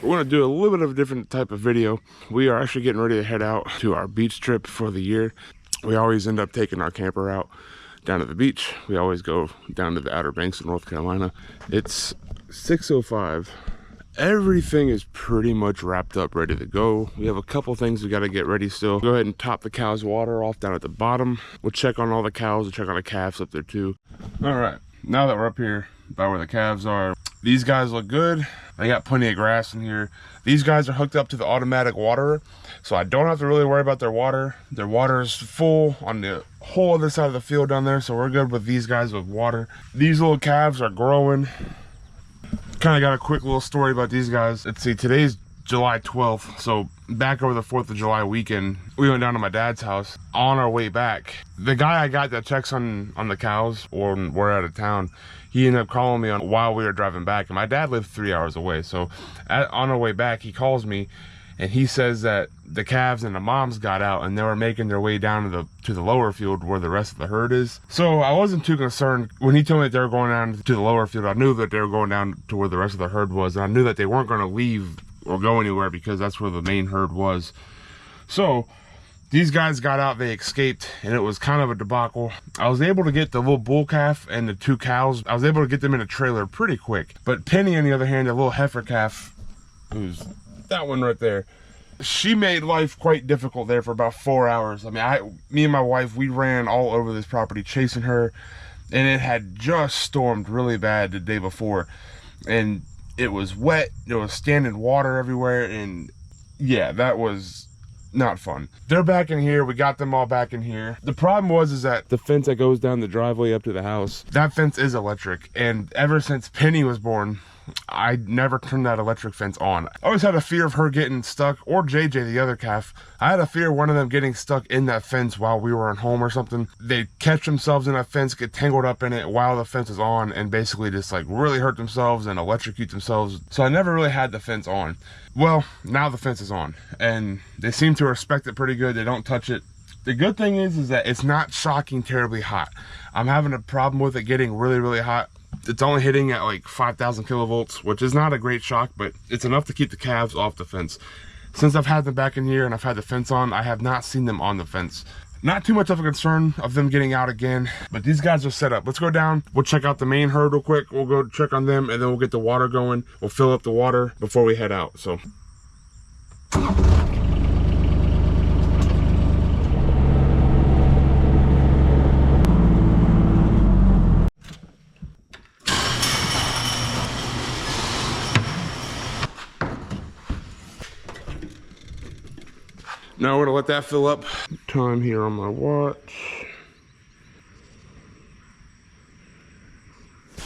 We're gonna do a little bit of a different type of video. We are actually getting ready to head out to our beach trip for the year. We always end up taking our camper out down to the beach. We always go down to the Outer Banks of North Carolina. It's 6:05. Everything is pretty much wrapped up, ready to go. We have a couple things we got to get ready still. Go ahead and top the cows' water off down at the bottom. We'll check on all the cows. We'll check on the calves up there too. All right, now that we're up here by where the calves are, these guys look good. They got plenty of grass in here. These guys are hooked up to the automatic waterer, so I don't have to really worry about their water. Their water is full on the whole other side of the field down there, so we're good with these guys with water. These little calves are growing. Kind of got a quick little story about these guys. Let's see, today's July 12th, so back over the 4th of July weekend, we went down to my dad's house. On our way back, the guy I got that checks on the cows, or we're out of town, he ended up calling me on while we were driving back, and my dad lived 3 hours away. So on our way back, he calls me and he says that the calves and the moms got out and they were making their way down to the lower field where the rest of the herd is. So I wasn't too concerned when he told me that they were going down to the lower field. I knew that they were going down to where the rest of the herd was, and I knew that they weren't going to leave or go anywhere because that's where the main herd was. So these guys got out, they escaped, and it was kind of a debacle. I was able to get the little bull calf and the 2 cows. I was able to get them in a trailer pretty quick. But Penny, on the other hand, the little heifer calf, who's that one right there, she made life quite difficult there for about 4 hours. I mean, me and my wife, we ran all over this property chasing her, and it had just stormed really bad the day before. And it was wet, there was standing water everywhere, and yeah, that was not fun. They're back in here. We got them all back in here. The problem is that the fence that goes down the driveway up to the house, that fence is electric, and ever since Penny was born, I never turned that electric fence on. I always had a fear of her getting stuck, or JJ, the other calf. I had a fear of one of them getting stuck in that fence while we were at home or something. They'd catch themselves in that fence, get tangled up in it while the fence is on, and basically just like really hurt themselves and electrocute themselves. So I never really had the fence on. Well, now the fence is on, and they seem to respect it pretty good. They don't touch it. The good thing is that it's not shocking terribly hot. I'm having a problem with it getting really, really hot. It's only hitting at like 5,000 kilovolts, which is not a great shock, but it's enough to keep the calves off the fence. Since I've had them back in here and I've had the fence on, I have not seen them on the fence. Not too much of a concern of them getting out again, but these guys are set up. Let's go down, we'll check out the main herd real quick. We'll go check on them, and then we'll get the water going. We'll fill up the water before we head out, so. Now we're gonna let that fill up. Time here on my watch.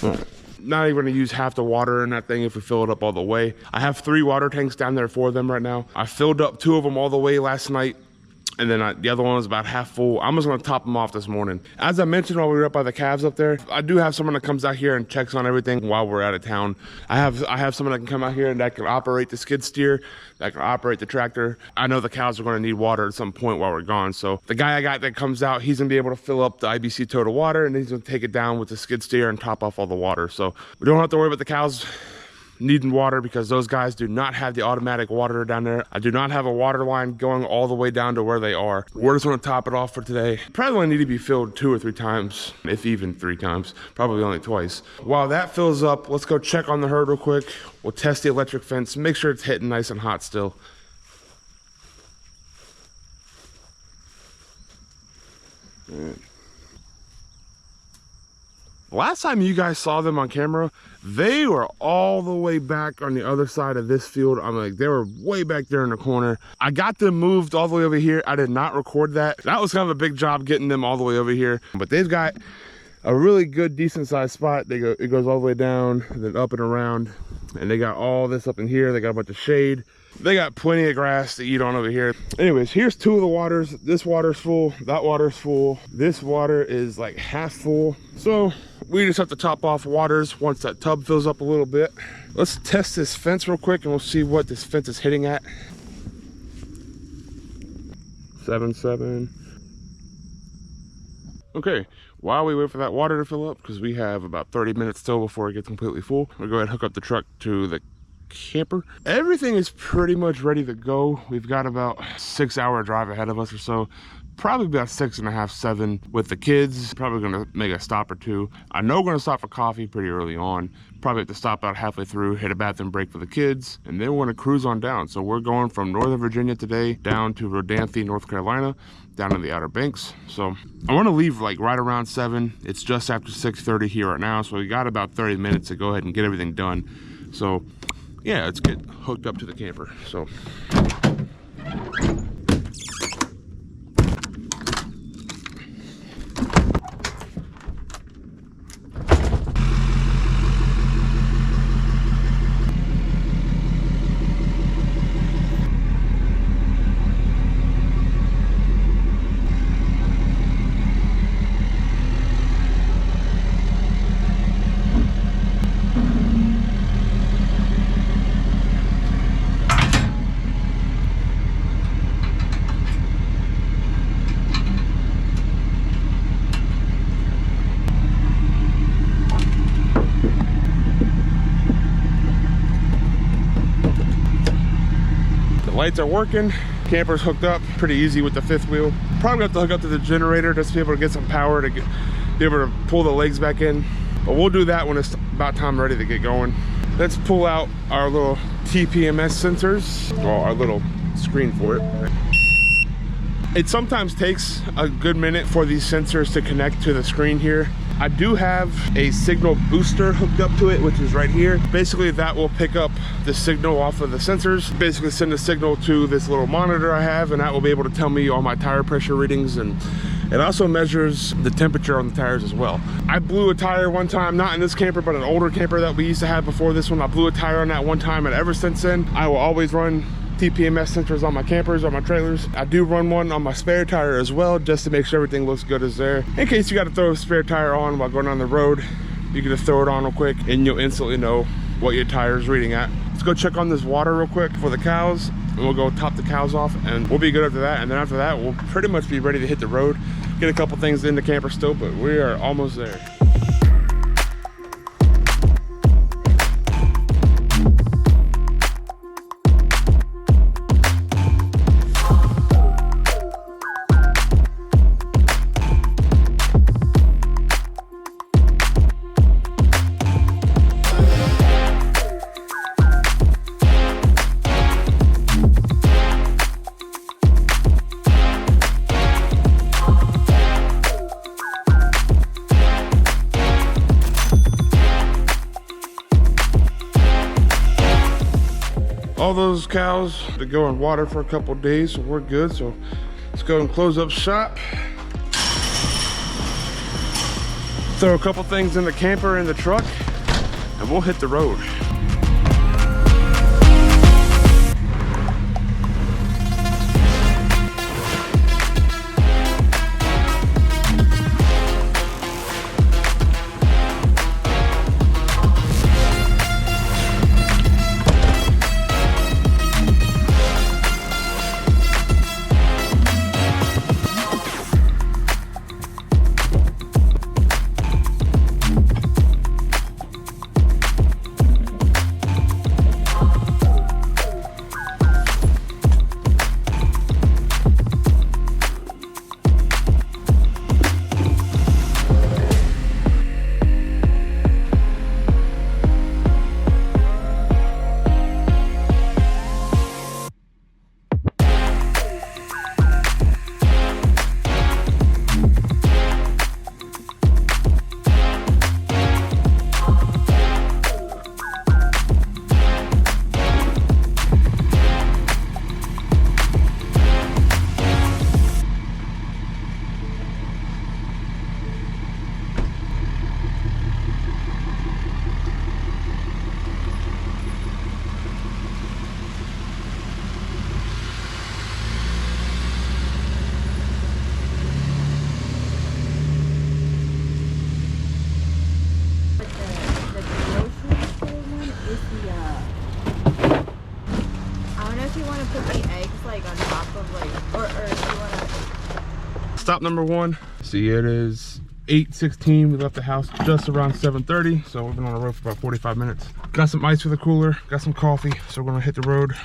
All right. Not even gonna use half the water in that thing if we fill it up all the way. I have 3 water tanks down there for them right now. I filled up 2 of them all the way last night, and then the other one was about half full. I'm just gonna top them off this morning. As I mentioned while we were up by the calves up there, I do have someone that comes out here and checks on everything while we're out of town. I have someone that can come out here and that can operate the skid steer, that can operate the tractor. I know the cows are gonna need water at some point while we're gone, so the guy I got that comes out, he's gonna be able to fill up the IBC total water, and he's gonna take it down with the skid steer and top off all the water. So we don't have to worry about the cows needing water because those guys do not have the automatic water down there. I do not have a water line going all the way down to where they are. We're just gonna top it off for today. Probably only need to be filled 2 or 3 times, if even 3 times, probably only twice. While that fills up, let's go check on the herd real quick. We'll test the electric fence, make sure it's hitting nice and hot still. All right. Last time you guys saw them on camera, they were all the way back on the other side of this field. I'm like, they were way back there in the corner. I got them moved all the way over here. I did not record that. That was kind of a big job getting them all the way over here. But they've got a really good, decent sized spot. It goes all the way down, and then up and around. And they got all this up in here. They got a bunch of shade. They got plenty of grass to eat on over here. Anyways, here's 2 of the waters. This water's full, that water's full. This water is like half full. So we just have to top off waters once that tub fills up a little bit. Let's test this fence real quick and we'll see what this fence is hitting at. 7.7. Okay, while we wait for that water to fill up, because we have about 30 minutes still before it gets completely full, we'll go ahead and hook up the truck to the camper. Everything is pretty much ready to go. We've got about 6-hour drive ahead of us or so. Probably about 6.5, 7 with the kids. Probably gonna make a stop or two. I know we're gonna stop for coffee pretty early on. Probably have to stop out halfway through, hit a bathroom break for the kids, and then we're gonna cruise on down. So we're going from Northern Virginia today down to Rodanthe, North Carolina, down in the Outer Banks. So I wanna leave like right around 7. It's just after 6:30 here right now. So we got about 30 minutes to go ahead and get everything done. So yeah, let's get hooked up to the camper. So. Lights are working, camper's hooked up, pretty easy with the 5th wheel. Probably have to hook up to the generator just to be able to get some power to be able to pull the legs back in. But we'll do that when it's about time ready to get going. Let's pull out our little TPMS sensors, or our little screen for it. It sometimes takes a good minute for these sensors to connect to the screen here. I do have a signal booster hooked up to it, which is right here. Basically, that will pick up the signal off of the sensors, basically send a signal to this little monitor I have, and that will be able to tell me all my tire pressure readings, and it also measures the temperature on the tires as well. I blew a tire one time, not in this camper, but an older camper that we used to have before this one. I blew a tire on that one time, and ever since then, I will always run TPMS sensors on my campers, on my trailers. I do run one on my spare tire as well, just to make sure everything looks good as there. In case you got to throw a spare tire on while going on the road, you can just throw it on real quick and you'll instantly know what your tire is reading at. Let's go check on this water real quick for the cows, and we'll go top the cows off, and we'll be good after that. And then after that, we'll pretty much be ready to hit the road. Get a couple things in the camper still, but we are almost there. All those cows to go in water for a couple days, so we're good. So let's go and close up shop. Throw a couple things in the camper and the truck, and we'll hit the road. Stop number 1. See, it is 8:16. We left the house just around 7:30, so we've been on the road for about 45 minutes. Got some ice for the cooler, got some coffee, so we're gonna hit the road.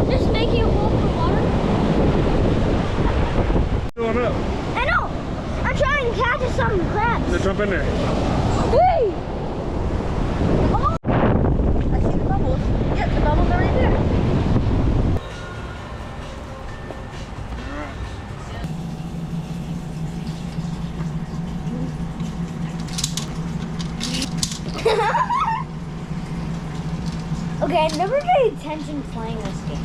Just making a hole for water. Filling up. I know. I'm trying to catch some crabs. So jump in there. Hey! Oh! I see the bubbles. Yep, the bubbles are right there. Okay, I never paid attention playing this game.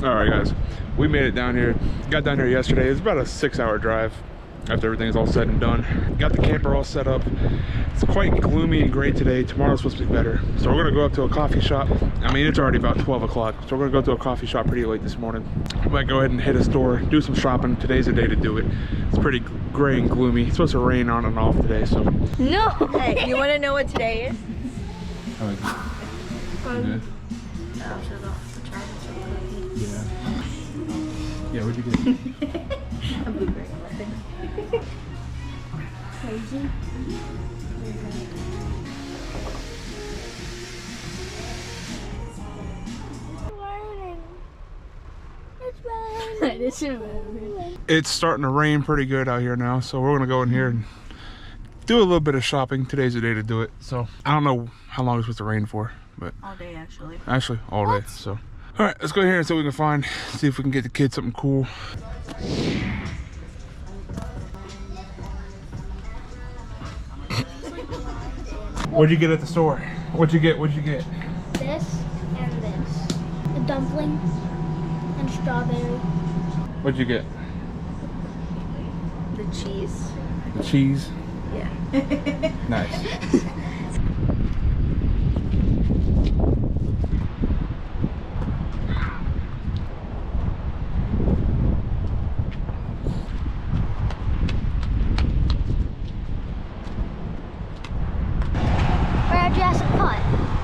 All right, guys, we made it down here. Got down here yesterday. It's about a 6-hour drive after everything's all said and done. Got the camper all set up. It's quite gloomy and gray today. Tomorrow's supposed to be better. So we're gonna go up to a coffee shop. I mean, it's already about 12 o'clock. So we're gonna go to a coffee shop pretty late this morning. I might go ahead and hit a store, do some shopping. Today's the day to do it. It's pretty gray and gloomy. It's supposed to rain on and off today, so. No! Hey, you want to know what today is? Good. Yeah. Yeah, what'd you get? A blueberry muffin. Crazy. It's starting to rain pretty good out here now, so we're gonna go in here and do a little bit of shopping. Today's the day to do it. So I don't know how long it's supposed to rain for, but All day, actually. all day. So all right, let's go here and see what we can find. See if we can get the kids something cool. What'd you get at the store? What'd you get? This and this. A dumpling and strawberry. What'd you get? The cheese. The cheese. Yeah. Nice.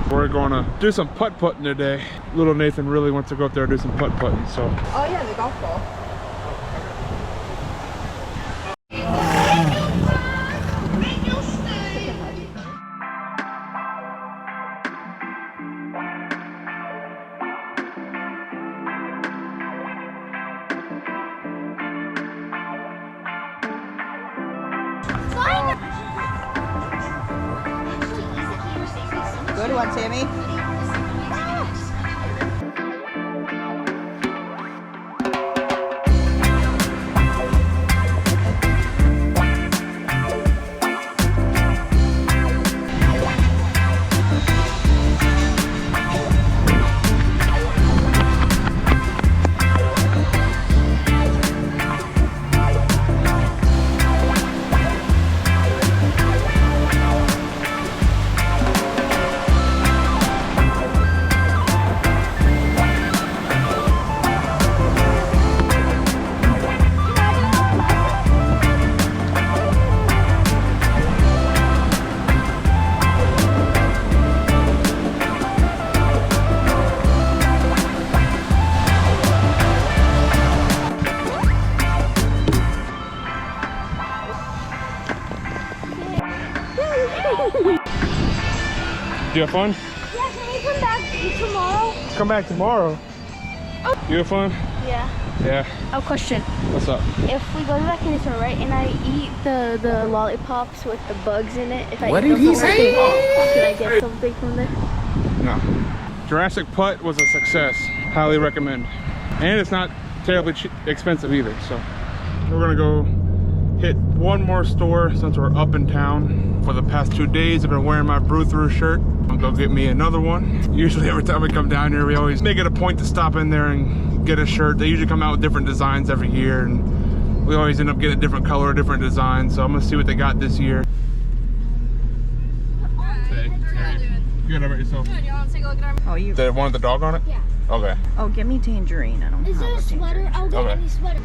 We're gonna do some putt-putting today. Little Nathan really wants to go up there and do some putt-putting, so. Oh yeah, the golf ball. Good one, Sammy. You have fun? Yeah, can we come back tomorrow? Come back tomorrow. You have fun? Yeah. Yeah. Oh, question. What's up? If we go to that candy store, right, and I eat the lollipops with the bugs in it, if I What eat did the he whole say? thing, can I get something from there? No. Jurassic Putt was a success. Highly recommend. And it's not terribly expensive either. So we're gonna go hit one more store since we're up in town. For the past 2 days, I've been wearing my Brew Through shirt. I'm gonna go get me another one. Usually every time we come down here, we always make it a point to stop in there and get a shirt. They usually come out with different designs every year, and we always end up getting a different color, different design. So I'm gonna see what they got this year. Hey, good, how about yourself? Good, you want to take a look at our... Oh, you... They wanted the dog on it? Yeah. Okay. Oh, give me tangerine. I don't Is have there a sweater? tangerine. I'll get Okay. any sweater.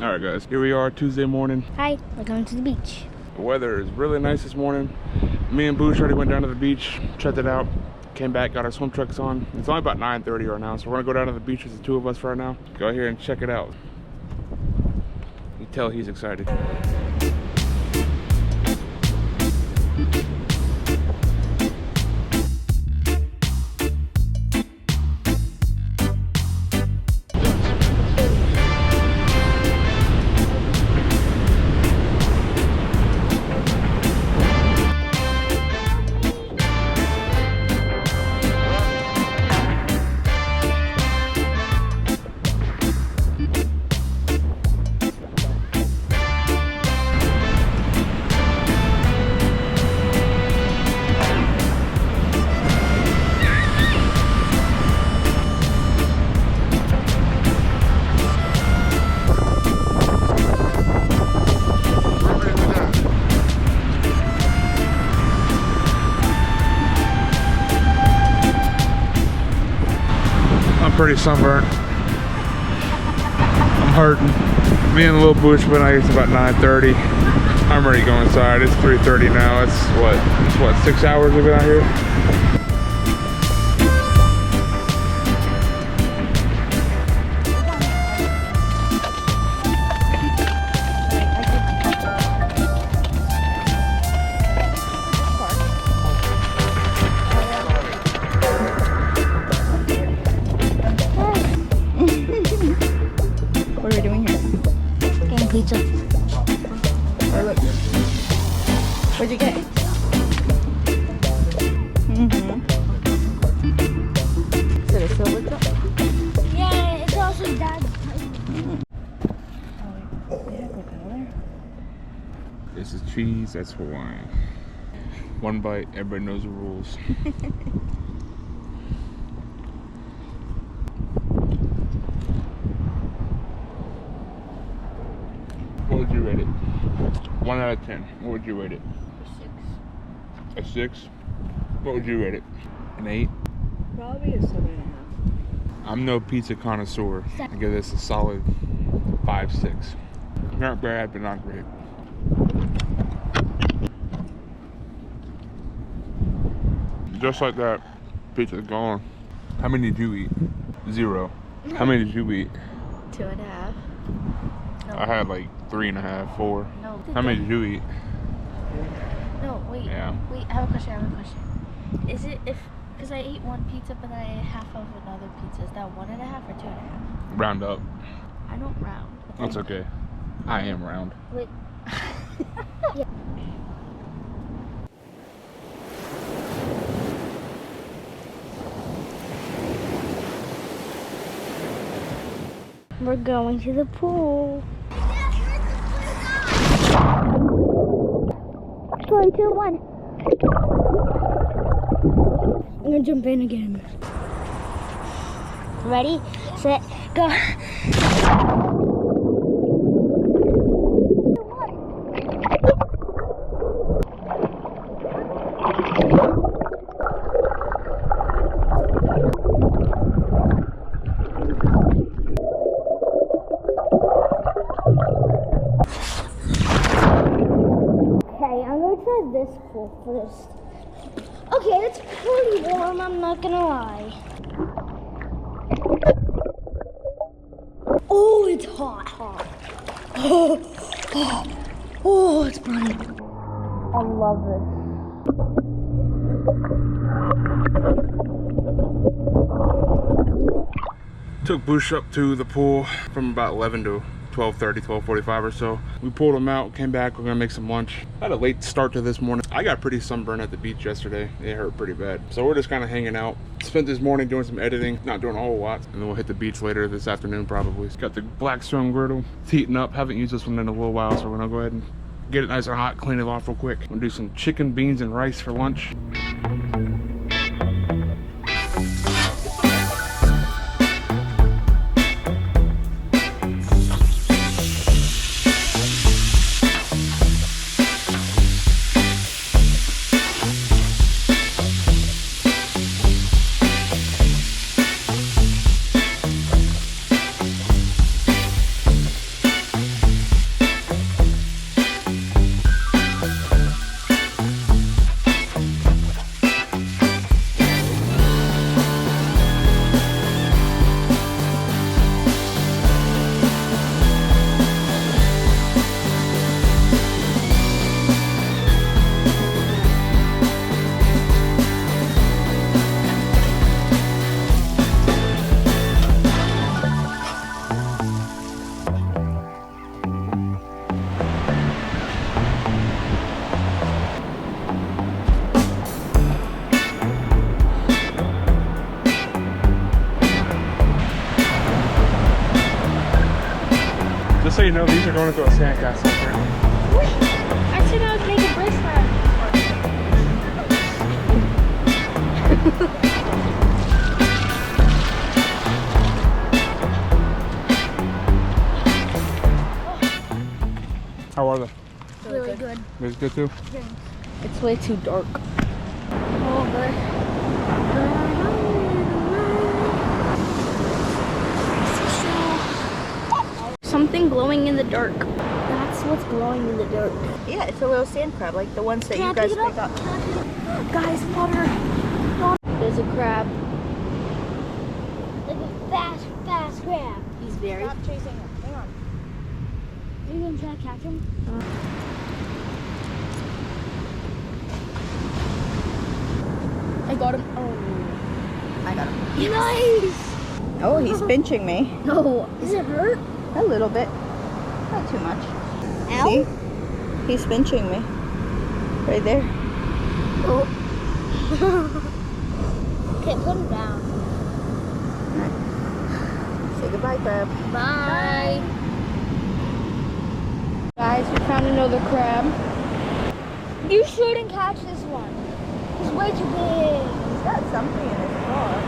All right, guys, here we are Tuesday morning. Hi, we're going to the beach. The weather is really nice this morning. Me and Boosh already went down to the beach, checked it out, came back, got our swim trunks on. It's only about 9:30 right now, so we're gonna go down to the beach with the two of us right now. Go here and check it out. You tell he's excited. Pretty sunburnt. I'm hurting. Me and the little Bush went out here, it's about 9:30. I'm ready to go inside. It's 3:30 now. It's what 6 hours we've been out here. What are we doing here? Getting pizza. Oh, look. What'd you get? Is it a silver cup? Yeah, it's also Dad's. This is cheese, that's Hawaiian. One bite, everybody knows the rules. What would you rate it? 1 out of 10. What would you rate it? A 6? What would you rate it? An 8? Probably a 7.5. I'm no pizza connoisseur. I give this a solid 5-6. Not bad, but not great. Just like that, pizza's gone. How many did you eat? 0. How many did you eat? 2.5. No. I had like 3.5, 4. No. How many did you eat? No, wait. Yeah. Wait, I have a question. Is it because I ate one pizza but I ate half of another pizza, is that 1.5 or 2.5? Round up. I don't round. That's okay. I am round. Wait. Yeah. We're going to the pool. 3, 2, 1. I'm gonna jump in again. Ready, set, go. try this pool first. Okay, it's pretty warm, I'm not gonna lie. Oh, it's hot. Oh, it's burning. I love this. Took Bush up to the pool from about 11 to 12:30, 12:45 or so. We pulled him out, came back, we're gonna make some lunch. Had a late start to this morning. I got pretty sunburned at the beach yesterday. It hurt pretty bad. So we're just kind of hanging out. Spent this morning doing some editing, not doing a whole lot. And then we'll hit the beach later this afternoon probably. Got the black swim girdle. It's heating up. Haven't used this one in a little while, so we're gonna go ahead and get it nice and hot, clean it off real quick. I'm gonna do some chicken, beans, and rice for lunch. Just so you know, these are going into a sandcastle. Wait, I said I would make a bracelet. How are they? Really good. It's good too? It's way too dark. Oh, but something glowing in the dark. That's what's glowing in the dark. Yeah, it's a little sand crab, like the ones that Can I you guys pick it pick up. Guys, water. There's a crab. Like a fast crab. He's very. Stop chasing him. Hang on. Are you gonna try to catch him? I got him. Oh, I got him. Nice. Oh, he's pinching me. No. Does it hurt? A little bit. Not too much. Ow. See? He's pinching me. Right there. Oh. Okay, put him down. Say goodbye, crab. Bye. Guys, we found another crab. You shouldn't catch this one. He's way too big. He's got something in his claw.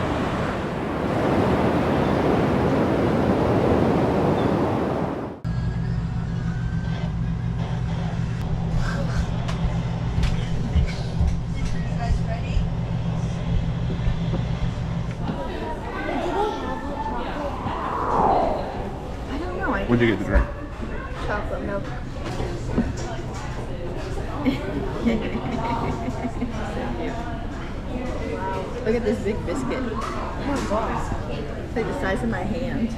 What'd you get to drink? Chocolate milk. Look at this big biscuit. Oh my gosh. It's like the size of my hand.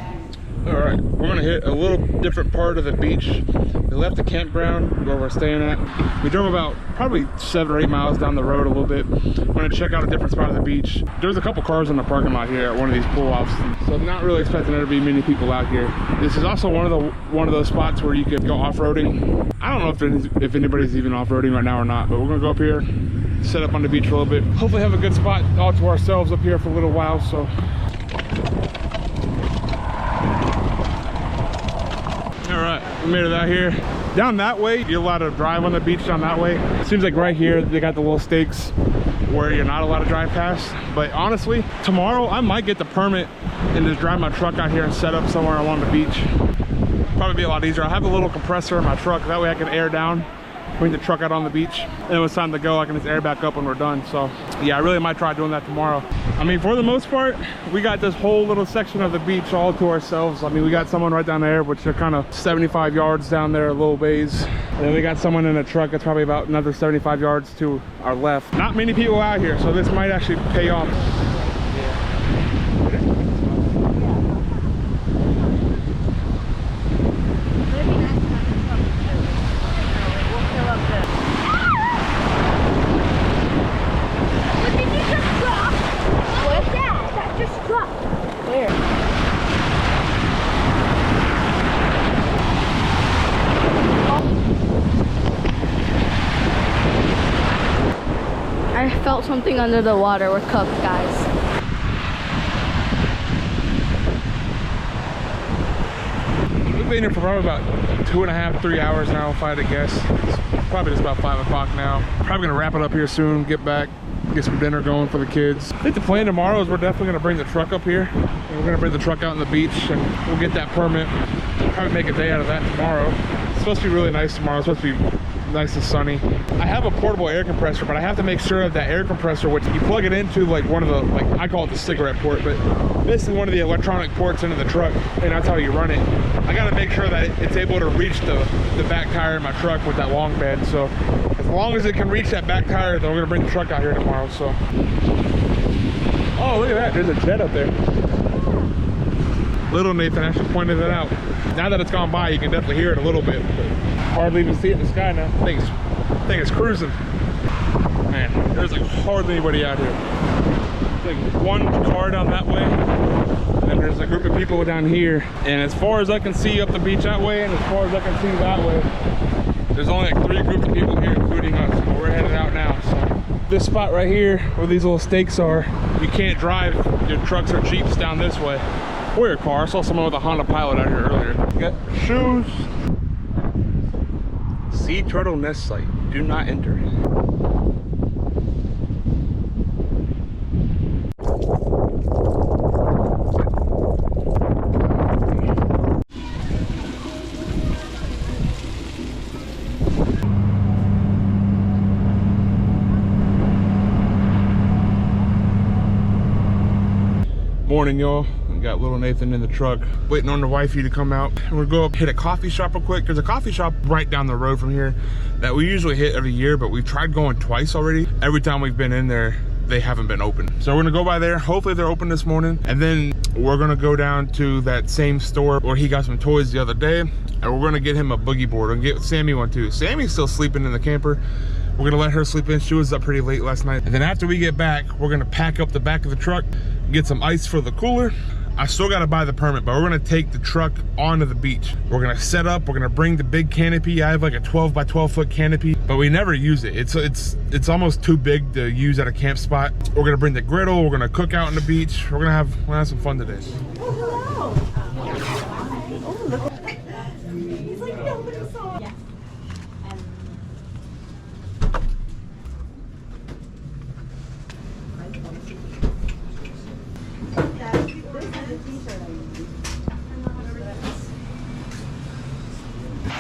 All right, we're gonna hit a little different part of the beach. We left the campground where we're staying at. We drove about probably 7 or 8 miles down the road a little bit. We're gonna check out a different spot of the beach. There's a couple cars in the parking lot here at one of these pool offs, so I'm not really expecting there to be many people out here. This is also one of those spots where you could go off-roading. I don't know if anybody's even off-roading right now or not, but we're gonna go up here, set up on the beach for a little bit. Hopefully have a good spot all to ourselves up here for a little while. So. All right, we made it out here. Down that way, you're allowed to drive on the beach down that way. Seems like right here, they got the little stakes where you're not allowed to drive past. But honestly, tomorrow I might get the permit and just drive my truck out here and set up somewhere along the beach. Probably be a lot easier. I have a little compressor in my truck, that way I can air down bring the truck out on the beach. And it was time to go. I can just air back up when we're done. So yeah, I really might try doing that tomorrow. I mean, for the most part, we got this whole little section of the beach all to ourselves. I mean, we got someone right down there, which are kind of 75 yards down there, little bays. And then we got someone in a truck that's probably about another 75 yards to our left. Not many people out here, so this might actually pay off. I felt something under the water. We're cooked, guys. We've been here for probably about 2.5, 3 hours now, if I had to guess. It's probably just about 5 o'clock now. Probably gonna wrap it up here soon, get back, get some dinner going for the kids. I think the plan tomorrow is we're definitely gonna bring the truck up here. And we're gonna bring the truck out on the beach and we'll get that permit. Probably make a day out of that tomorrow. It's supposed to be really nice tomorrow. It's supposed to be nice and sunny. I have a portable air compressor, but I have to make sure that air compressor, which you plug it into like one of the, like I call it the cigarette port, but this is one of the electronic ports into the truck, and that's how you run it. I gotta make sure that it's able to reach the back tire of my truck with that long bed. So as long as it can reach that back tire, then we're gonna bring the truck out here tomorrow. So, oh, look at that, there's a jet up there. Little Nathan actually pointed it out. Now that it's gone by, you can definitely hear it a little bit, but hardly even see it in the sky now. I think it's cruising. Man, there's like hardly anybody out here. There's like one car down that way, and then there's a group of people down here. And as far as I can see up the beach that way, and as far as I can see that way, there's only like 3 groups of people here, including us. So we're headed out now. So this spot right here, where these little stakes are, you can't drive your trucks or Jeeps down this way. Or your car. I saw someone with a Honda Pilot out here earlier. Got shoes. Sea turtle nest site. Do not enter. Morning, y'all. Got little Nathan in the truck, waiting on the wifey to come out. And we'll go up, hit a coffee shop real quick. There's a coffee shop right down the road from here that we usually hit every year, but we've tried going twice already. Every time we've been in there, they haven't been open. So we're gonna go by there. Hopefully they're open this morning. And then we're gonna go down to that same store where he got some toys the other day. And we're gonna get him a boogie board and get Sammy one too. Sammy's still sleeping in the camper. We're gonna let her sleep in. She was up pretty late last night. And then after we get back, we're gonna pack up the back of the truck, get some ice for the cooler. I still gotta buy the permit, but we're gonna take the truck onto the beach. We're gonna set up, we're gonna bring the big canopy. I have like a 12 by 12 foot canopy, but we never use it. It's almost too big to use at a camp spot. We're gonna bring the griddle, we're gonna cook out on the beach. We're gonna have some fun today. Oh, hello. Oh, look at that. He's like, nobody saw it. Yeah.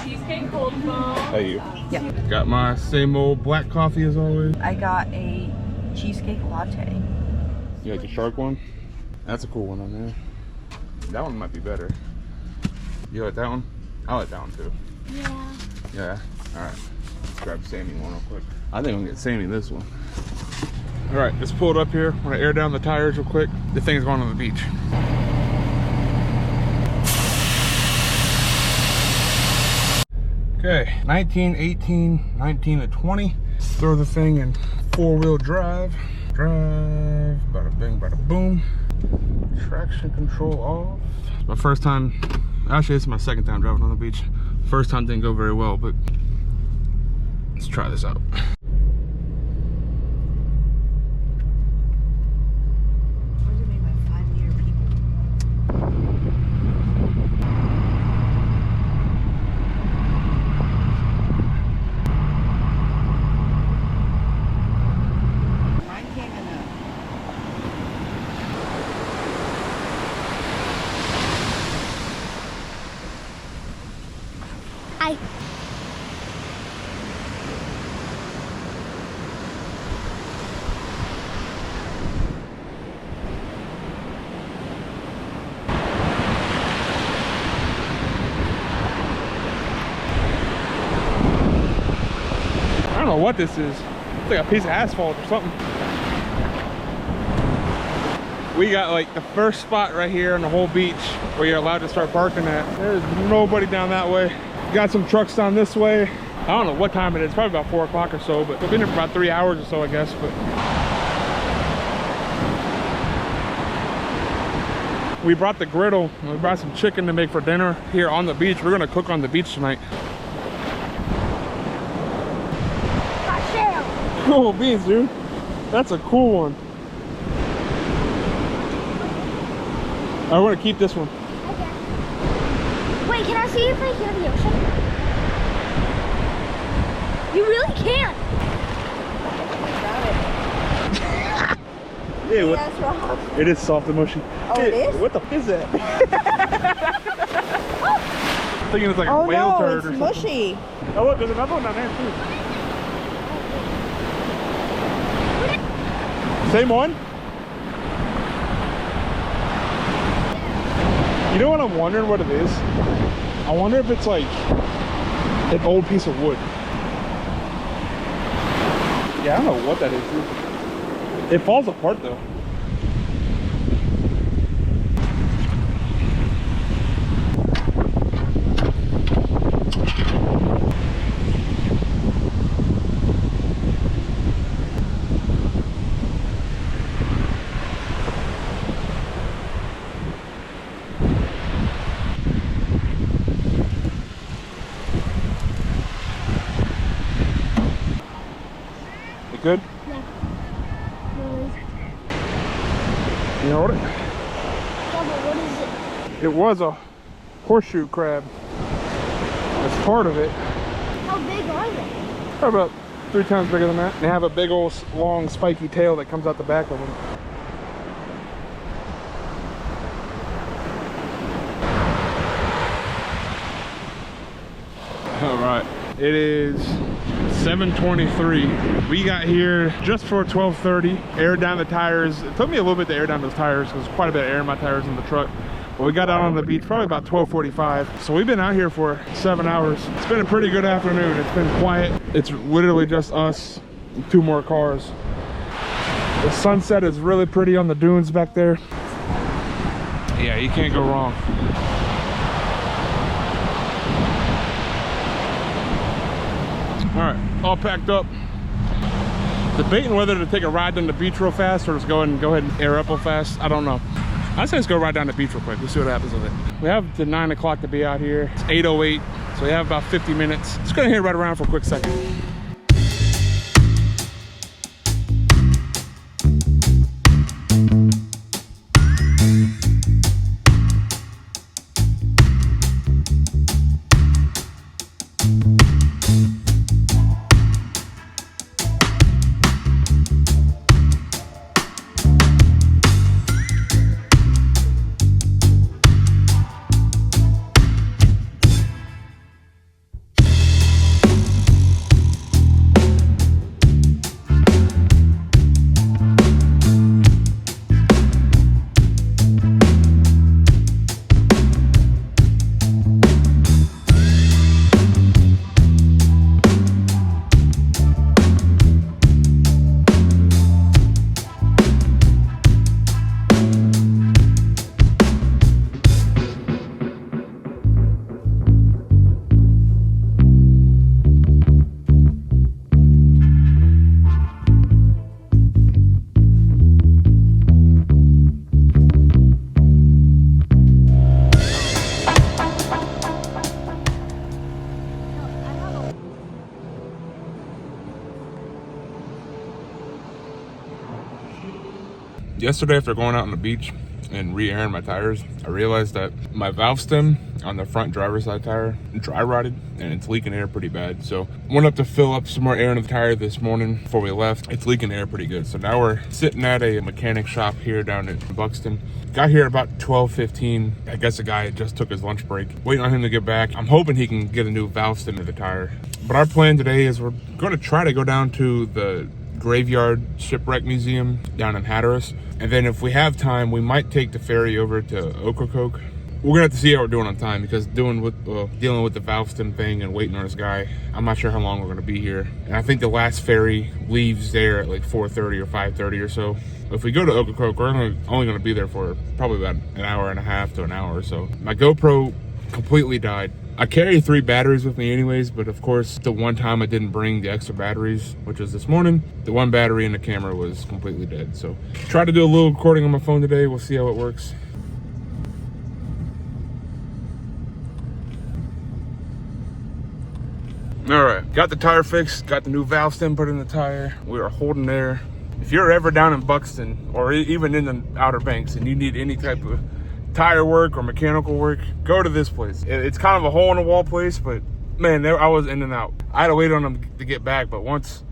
Cheesecake cold foam. Hey, you. Yeah. Got my same old black coffee as always. I got a cheesecake latte. You like the shark one? That's a cool one on there. That one might be better. You like that one? I like that one too. Yeah. Yeah? Alright. Let's grab Sammy one real quick. I think I'm gonna get Sammy this one. Alright, let's pull it up here. I'm gonna air down the tires real quick. The thing's going on the beach. Okay, 19, 18, 19 to 20. Throw the thing in 4-wheel drive. Drive, bada bing, bada boom. Traction control off. My first time, actually it's my second time driving on the beach. First time didn't go very well, but let's try this out. know what this is. It's like a piece of asphalt or something. We got like the first spot right here on the whole beach where you're allowed to start parking at. There's nobody down that way. Got some trucks down this way. I don't know what time it is, probably about 4 o'clock or so, but we've been here for about 3 hours or so, I guess. But we brought the griddle and we brought some chicken to make for dinner here on the beach. We're gonna cook on the beach tonight. Cool beans, dude. That's a cool one. I want to keep this one. Okay. Wait, can I see if I hear the ocean? You really can't. Yeah, what? That's wrong. It is soft and mushy. Oh, Hey, it is? What the f is that? I'm thinking it's like a Oh whale no, turd it's or something. mushy. Oh look, there's another one down there too. Same one? You know what I'm wondering what it is? I wonder if it's like an old piece of wood. Yeah, I don't know what that is, dude. It falls apart though. You good? Yeah. You know what? Yeah, but what is it? It was a horseshoe crab. That's part of it. How big are they? Probably about 3 times bigger than that. They have a big old long spiky tail that comes out the back of them. All right, it is 7:23. We got here just for 12:30. Aired down the tires. It took me a little bit to air down those tires because there's quite a bit of air in my tires in the truck. But we got out on the beach probably about 12:45. So we've been out here for 7 hours. It's been a pretty good afternoon. It's been quiet. It's literally just us and 2 more cars. The sunset is really pretty on the dunes back there. Yeah, you can't go wrong. All right, all packed up. Debating whether to take a ride down the beach real fast or just go ahead and air up real fast. I don't know. I'd say let's go right down the beach real quick. Let's see what happens with it. We have to 9 o'clock to be out here. It's 8:08, so we have about 50 minutes. Just gonna hit right around for a quick second. Yesterday, after going out on the beach and re-airing my tires, I realized that my valve stem on the front driver's side tire dry rotted and it's leaking air pretty bad. So went up to fill up some more air in the tire this morning before we left. It's leaking air pretty good. So now we're sitting at a mechanic shop here down in Buxton. Got here about 12:15. I guess the guy just took his lunch break. Waiting on him to get back. I'm hoping he can get a new valve stem to the tire. But our plan today is we're going to try to go down to the Graveyard Shipwreck Museum down in Hatteras. And then if we have time, we might take the ferry over to Ocracoke We're gonna have to see how we're doing on time, because dealing with the valve stem thing and waiting on this guy, I'm not sure how long we're gonna be here. And I think the last ferry leaves there at like 4:30 or 5:30 or so. If we go to Ocracoke, we're only gonna be there for probably about an hour and a half to an hour or so. My GoPro completely died. I carry 3 batteries with me anyways, but of course the one time I didn't bring the extra batteries, which was this morning, the one battery in the camera was completely dead. So try to do a little recording on my phone today. We'll see how it works. All right, got the tire fixed, got the new valve stem put in the tire. We are holding there. If you're ever down in Buxton or even in the Outer Banks and you need any type of tire work or mechanical work, go to this place. It's kind of a hole in the wall place, but man, I was in and out. I had to wait on him to get back, but once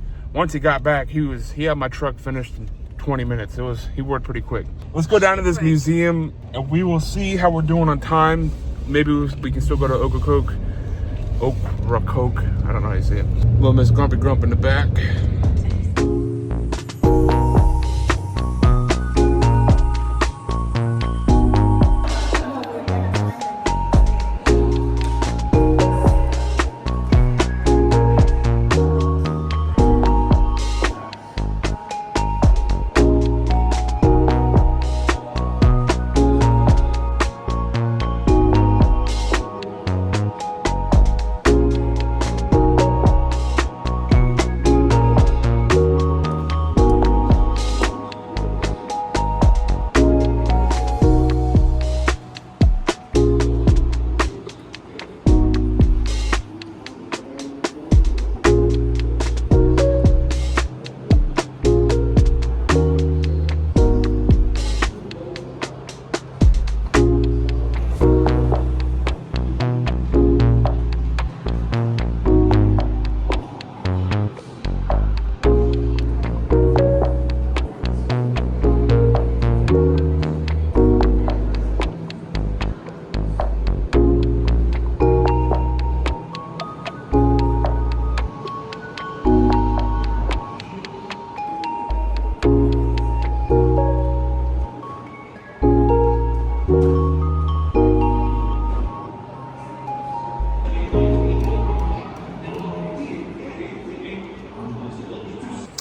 he got back, he had my truck finished in 20 minutes. He worked pretty quick. Let's go down to this museum and we will see how we're doing on time. Maybe we can still go to Ocracoke. I don't know how you say it. Little Miss Grumpy Grump in the back.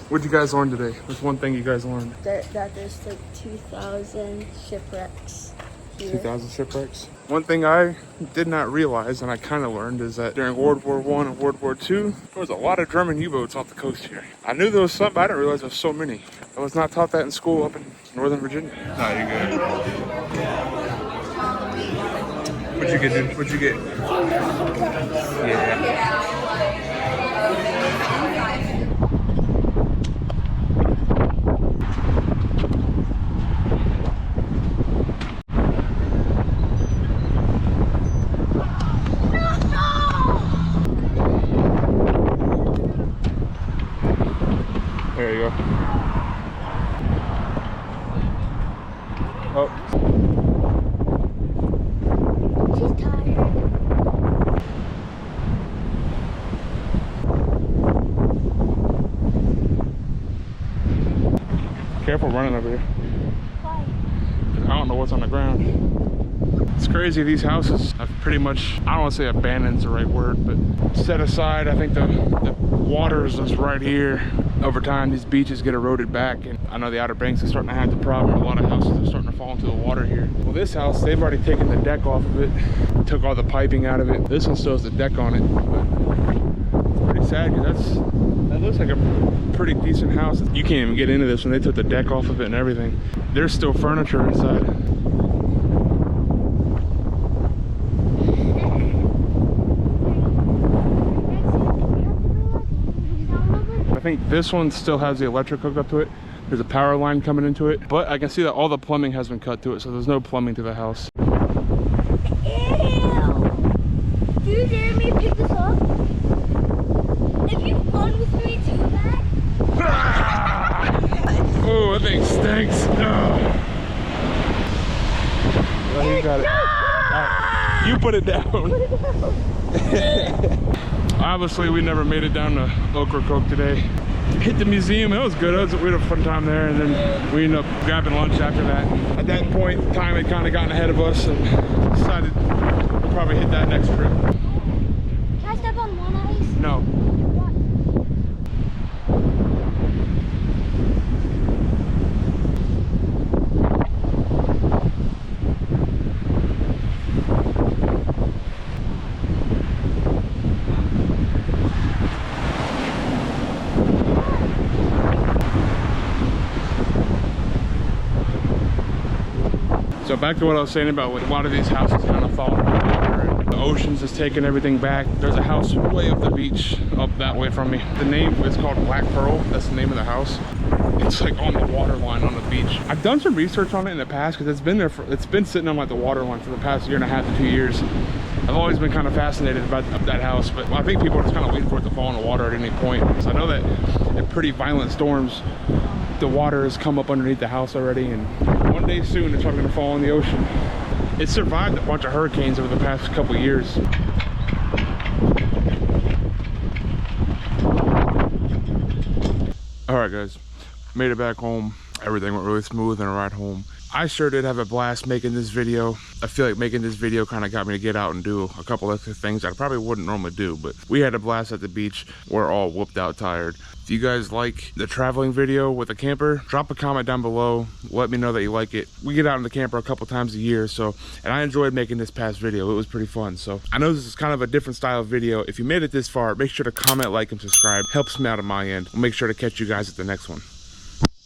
What'd you guys learn today? What's one thing you guys learned? That there's like 2,000 shipwrecks here. 2,000 shipwrecks. One thing I did not realize, and I kind of learned, is that during World War I and World War II, there was a lot of German U-boats off the coast here. I knew there was some, but I didn't realize there was so many. I was not taught that in school up in Northern Virginia. No, you're good. What'd you get, dude? What'd you get? Yeah. There you go. Oh. She's tired. Careful running over here. Why? I don't know what's on the ground. It's crazy, these houses have pretty much, I don't want to say abandoned is the right word, but set aside. I think the water is just right here. Over time, these beaches get eroded back, and I know the Outer Banks is starting to have the problem. A lot of houses are starting to fall into the water here. Well, this house, they've already taken the deck off of it, took all the piping out of it. This one still has the deck on it, but it's pretty sad because that looks like a pretty decent house. You can't even get into this one. They took the deck off of it and everything. There's still furniture inside. I think this one still has the electric hooked up to it. There's a power line coming into it, but I can see that all the plumbing has been cut to it, so there's no plumbing to the house. Ew! Do you dare me to pick this up? If you run with me too bad. Oh, that thing stinks. Well, you got it. You put it down. Obviously, we never made it down to Ocracoke today. hit the museum. It was good. We had a fun time there, and then we ended up grabbing lunch after that. At that point, time had kind of gotten ahead of us, and decided we'll probably hit that next trip. Can I step on one ice? No. So back to what I was saying about a lot of these houses kind of falling in the water, and the oceans is taking everything back. There's a house way up the beach, up that way from me. The name is called Black Pearl. That's the name of the house. It's like on the water line on the beach. I've done some research on it in the past because it's been sitting on like the water line for the past 1.5 to 2 years. I've always been kind of fascinated about that house, but I think people are just kind of waiting for it to fall in the water at any point. So I know that in pretty violent storms, the water has come up underneath the house already, and one day soon it's probably gonna fall in the ocean. It survived a bunch of hurricanes over the past couple of years. All right, guys, made it back home. Everything went really smooth and a ride home. I sure did have a blast making this video. I feel like making this video kind of got me to get out and do a couple extra things I probably wouldn't normally do, but we had a blast at the beach. We're all whooped out tired. If you guys like the traveling video with a camper, drop a comment down below. Let me know that you like it. We get out in the camper a couple times a year, and I enjoyed making this past video. It was pretty fun. So I know this is kind of a different style of video. If you made it this far, make sure to comment, like, and subscribe. Helps me out on my end. We'll make sure to catch you guys at the next one.